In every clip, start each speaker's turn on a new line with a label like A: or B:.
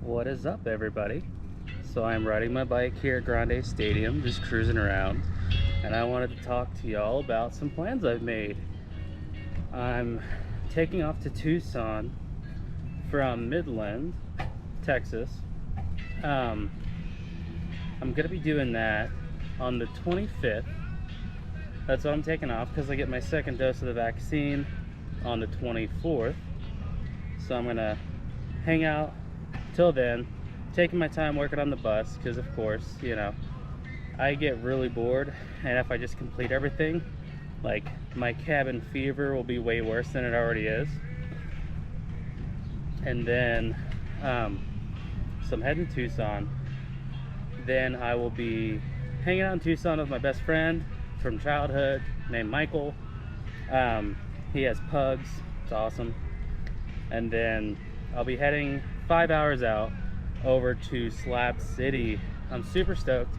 A: What is up, everybody? So I'm riding my bike here at Grande Stadium, just cruising around, and I wanted to talk to y'all about some plans I've made. I'm taking off to Tucson from Midland, Texas. I'm gonna be doing that on the 25th. That's what I'm taking off because I get my second dose of the vaccine on the 24th. So I'm gonna hang out till then, taking my time working on the bus because, of course, you know, I get really bored, and if I just complete everything, like, my cabin fever will be way worse than it already is. And then so I'm heading to Tucson. Then I will be hanging out in Tucson with my best friend from childhood named Michael. He has pugs. It's awesome. And then I'll be heading 5 hours out over to Slab City. I'm super stoked.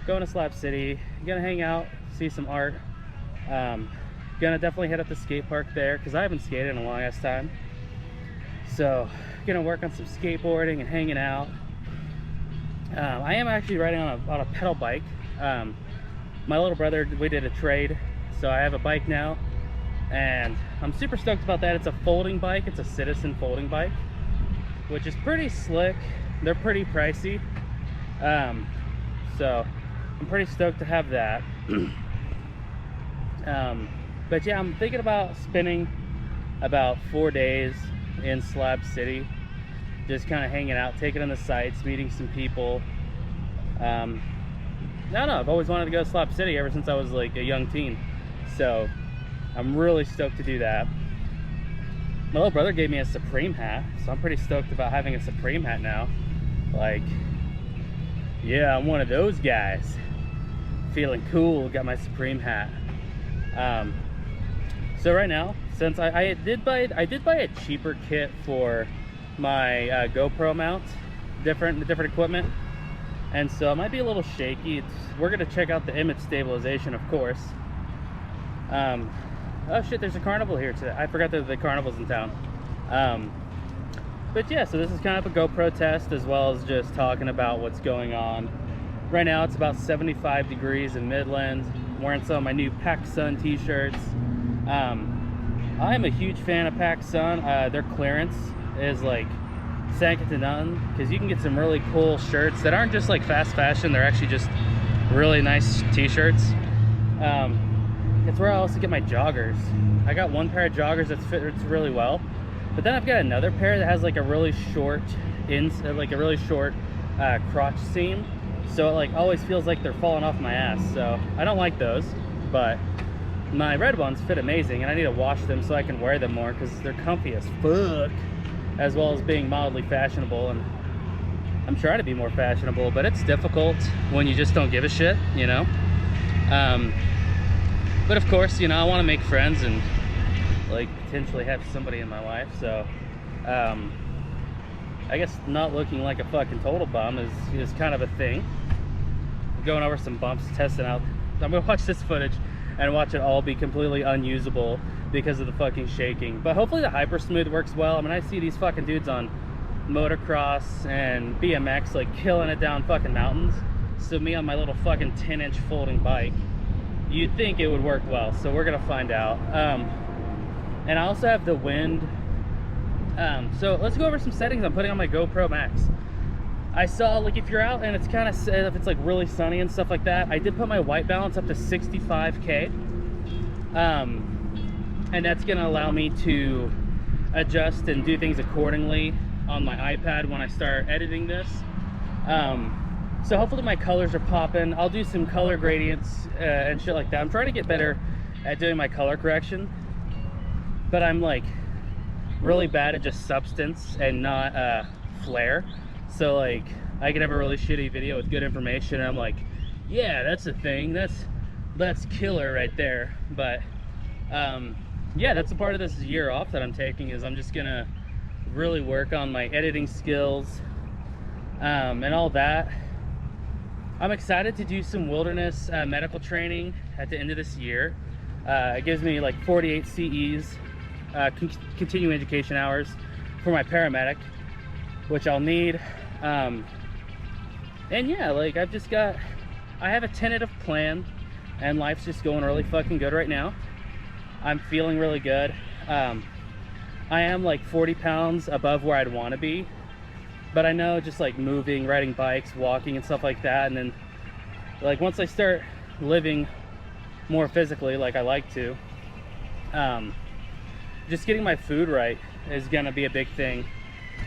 A: Going to Slab City, gonna hang out, see some art. Gonna definitely hit up the skate park there because I haven't skated in a long ass time. So gonna work on some skateboarding and hanging out. I am actually riding on a pedal bike. My little brother, we did a trade, so I have a bike now, and I'm super stoked about that. It's a folding bike. It's a Citizen folding bike, which is pretty slick. They're pretty pricey, so I'm pretty stoked to have that. But yeah, I'm thinking about spending about 4 days in Slab City, just kind of hanging out, taking in the sights, meeting some people. I don't know, I've always wanted to go to Slab City ever since I was like a young teen, so I'm really stoked to do that. My little brother gave me a Supreme hat, so I'm pretty stoked about having a Supreme hat now. Like, yeah, I'm one of those guys. Feeling cool, got my Supreme hat. So right now, since I did buy a cheaper kit for my GoPro mount, different equipment, and so it might be a little shaky. We're gonna check out the image stabilization, of course. Oh shit, there's a carnival here today. I forgot there's the carnival's in town. But yeah, so this is kind of a GoPro test, as well as just talking about what's going on. Right now it's about 75 degrees in Midland. I'm wearing some of my new PacSun t-shirts. I'm a huge fan of PacSun. Their clearance is like second to none, because you can get some really cool shirts that aren't just like fast fashion. They're actually just really nice t-shirts. It's where I also get my joggers. I got one pair of joggers that fits really well, but then I've got another pair that has like a really short crotch seam, so it like always feels like they're falling off my ass. So I don't like those, but my red ones fit amazing, and I need to wash them so I can wear them more because they're comfy as fuck, as well as being mildly fashionable. And I'm trying to be more fashionable, but it's difficult when you just don't give a shit, you know. But of course, you know, I want to make friends and like potentially have somebody in my life. So I guess not looking like a fucking total bum is kind of a thing. Going over some bumps, testing out. I'm gonna watch this footage and watch it all be completely unusable because of the fucking shaking. But hopefully the hyper smooth works well. I mean, I see these fucking dudes on motocross and BMX like killing it down fucking mountains. So me on my little fucking 10-inch folding bike, you'd think it would work well. So we're gonna find out. And I also have the wind. So let's go over some settings I'm putting on my GoPro Maxx. I saw, like, if you're out and it's kind of, if it's like really sunny and stuff like that, I did put my white balance up to 65K. And that's gonna allow me to adjust and do things accordingly on my iPad when I start editing this. So hopefully my colors are popping. I'll do some color gradients and shit like that. I'm trying to get better at doing my color correction, but I'm like really bad at just substance and not flare. So like I can have a really shitty video with good information and I'm like, yeah, that's a thing, that's killer right there. But yeah, that's a part of this year off that I'm taking, is I'm just gonna really work on my editing skills and all that. I'm excited to do some wilderness medical training at the end of this year. It gives me like 48 CEs, continuing education hours for my paramedic, which I'll need. And yeah, like I have a tentative plan, and life's just going really fucking good right now. I'm feeling really good. I am like 40 pounds above where I'd want to be, but I know just like moving, riding bikes, walking and stuff like that, and then like once I start living more physically like I like to, just getting my food right is gonna be a big thing.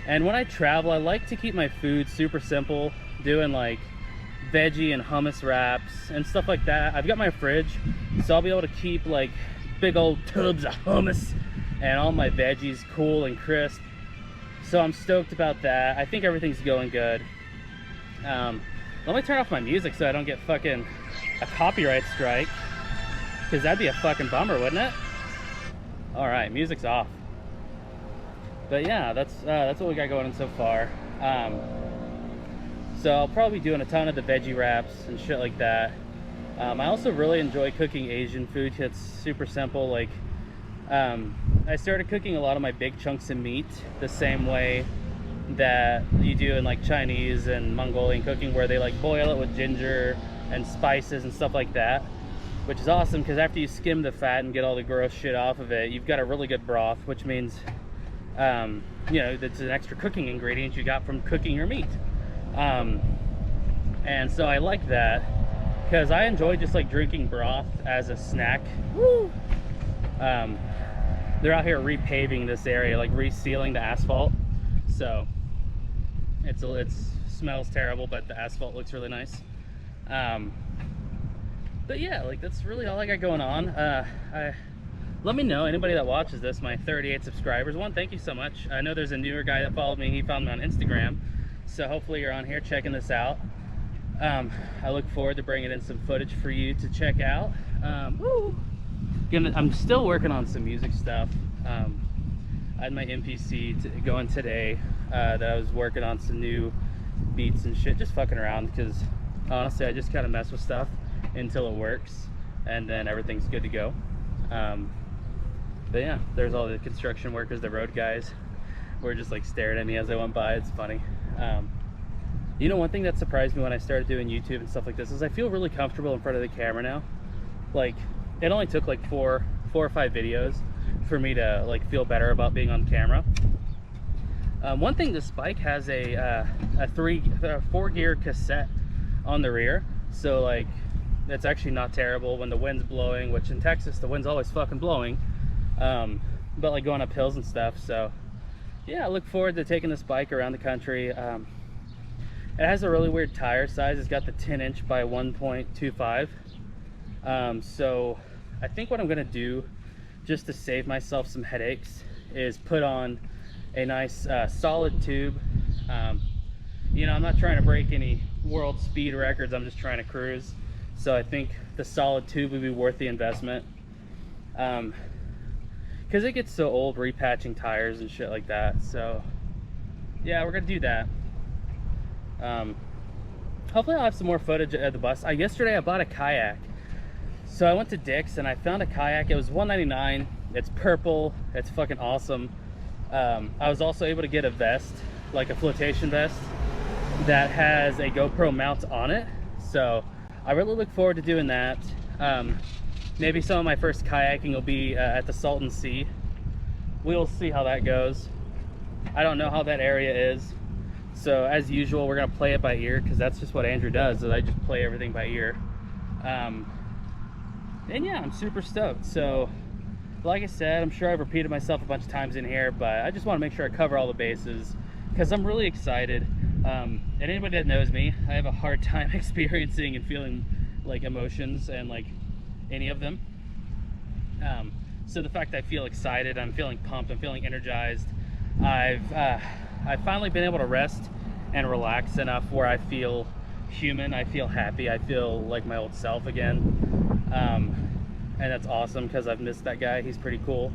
A: And when I travel, I like to keep my food super simple, doing like veggie and hummus wraps and stuff like that. I've got my fridge, so I'll be able to keep like big old tubs of hummus and all my veggies cool and crisp. So I'm stoked about that. I think everything's going good. Let me turn off my music so I don't get fucking a copyright strike, because that'd be a fucking bummer, wouldn't it? All right, music's off. But yeah, that's what we got going on so far. So I'll probably be doing a ton of the veggie wraps and shit like that. I also really enjoy cooking Asian food. It's super simple. Like, I started cooking a lot of my big chunks of meat the same way that you do in like Chinese and Mongolian cooking, where they like boil it with ginger and spices and stuff like that, which is awesome because after you skim the fat and get all the gross shit off of it, you've got a really good broth, which means you know, that's an extra cooking ingredient you got from cooking your meat. And so I like that because I enjoy just like drinking broth as a snack. Woo! They're out here repaving this area, like resealing the asphalt, so it smells terrible, but the asphalt looks really nice. But yeah, like that's really all I got going on. Let me know, anybody that watches this, my 38 subscribers. One, thank you so much. I know there's a newer guy that followed me. He found me on Instagram, so hopefully you're on here checking this out. I look forward to bringing in some footage for you to check out. I'm still working on some music stuff. I had my MPC going today, that I was working on some new beats and shit, just fucking around, because honestly I just kind of mess with stuff until it works, and then everything's good to go. But yeah, there's all the construction workers, the road guys were just like staring at me as I went by. It's funny. You know, one thing that surprised me when I started doing YouTube and stuff like this is I feel really comfortable in front of the camera now. Like, it only took like four or five videos for me to like feel better about being on camera. One thing, this bike has a 4-gear cassette on the rear, so like it's actually not terrible when the wind's blowing, which in Texas the wind's always fucking blowing, but like going up hills and stuff. So yeah, I look forward to taking this bike around the country. It has a really weird tire size. It's got the 10" by 1.25. So I think what I'm gonna do, just to save myself some headaches, is put on a nice solid tube. You know, I'm not trying to break any world speed records, I'm just trying to cruise. So I think the solid tube would be worth the investment, because it gets so old repatching tires and shit like that. So yeah, we're gonna do that. Hopefully I'll have some more footage at the bus. Yesterday I bought a kayak. So I went to Dick's and I found a kayak. It was $1.99. It's purple. It's fucking awesome. I was also able to get a vest, like a flotation vest, that has a GoPro mount on it. So I really look forward to doing that. Maybe some of my first kayaking will be at the Salton Sea. We'll see how that goes. I don't know how that area is. So as usual, we're gonna play it by ear, because that's just what Andrew does, is I just play everything by ear. And yeah, I'm super stoked. So like I said, I'm sure I've repeated myself a bunch of times in here, but I just want to make sure I cover all the bases because I'm really excited. And anybody that knows me, I have a hard time experiencing and feeling like emotions and like any of them. So the fact that I feel excited, I'm feeling pumped, I'm feeling energized. I've finally been able to rest and relax enough where I feel human, I feel happy, I feel like my old self again. And that's awesome because I've missed that guy. He's pretty cool.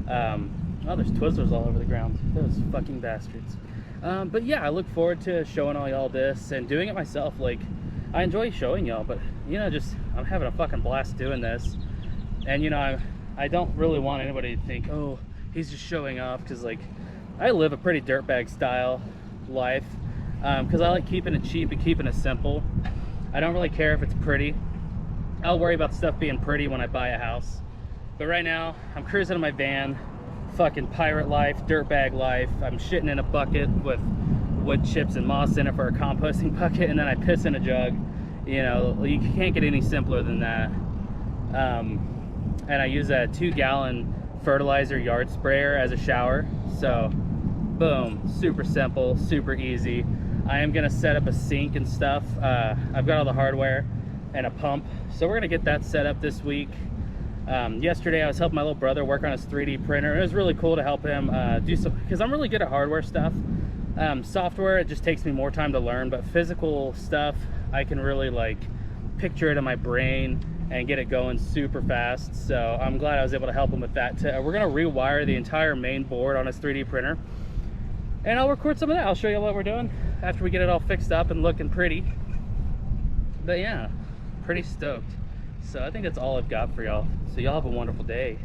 A: Oh, there's Twizzlers all over the ground. Those fucking bastards. But yeah, I look forward to showing all y'all this and doing it myself. Like, I enjoy showing y'all, but you know, just I'm having a fucking blast doing this. And you know, I don't really want anybody to think, oh, he's just showing off, because like I live a pretty dirtbag style life. because I like keeping it cheap and keeping it simple. I don't really care if it's pretty. I'll worry about stuff being pretty when I buy a house. But right now, I'm cruising in my van, fucking pirate life, dirtbag life. I'm shitting in a bucket with wood chips and moss in it for a composting bucket, and then I piss in a jug. You know, you can't get any simpler than that. And I use a 2-gallon fertilizer yard sprayer as a shower. So, boom, super simple, super easy. I am gonna set up a sink and stuff. I've got all the hardware and a pump, so we're gonna get that set up this week. Yesterday I was helping my little brother work on his 3D printer. It was really cool to help him do some, because I'm really good at hardware stuff. Software, it just takes me more time to learn, but physical stuff, I can really like picture it in my brain and get it going super fast. So I'm glad I was able to help him with that. We're gonna rewire the entire main board on his 3D printer, and I'll record some of that. I'll show you what we're doing after we get it all fixed up and looking pretty. But yeah, pretty stoked. So I think that's all I've got for y'all. So y'all have a wonderful day.